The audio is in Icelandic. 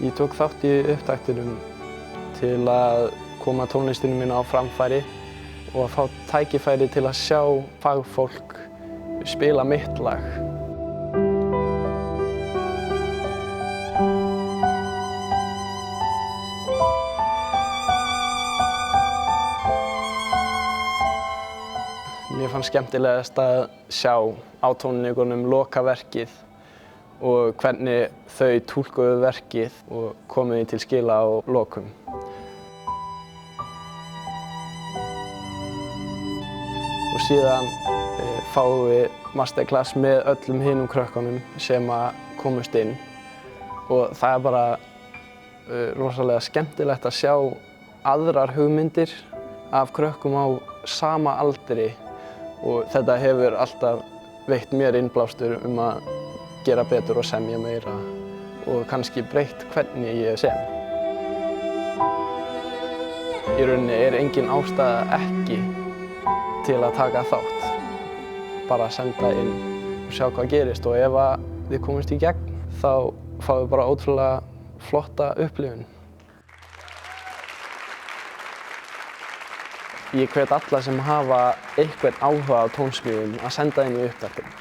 Ég tók þátt í upptaktinum til að koma tónlistinni minni á framfæri og að fá tækifæri til að sjá fagfólk spila mitt lag. Mér fannst skemmtilegast að sjá á tónleikunum lokaverkið og hvernig þau túlkuðu verkið og komu því til skila á lokum. Og síðan fáum við masterclass með öllum hinum krökkunum sem komust inn og það er bara rosalega skemmtilegt að sjá aðrar hugmyndir af krökkum á sama aldri og þetta hefur alltaf veitt mér innblástur að gera betur og semja meira og kannski breytt hvernig ég sem. Í rauninni er engin ástæða ekki til að taka þátt. Bara senda inn og sjá hvað gerist og ef þið komist í gegn þá fáum við bara ótrúlega flotta upplifun. Ég hvet alla sem hafa einhvern áhuga á tónsmíðum að senda inn í upptakinn.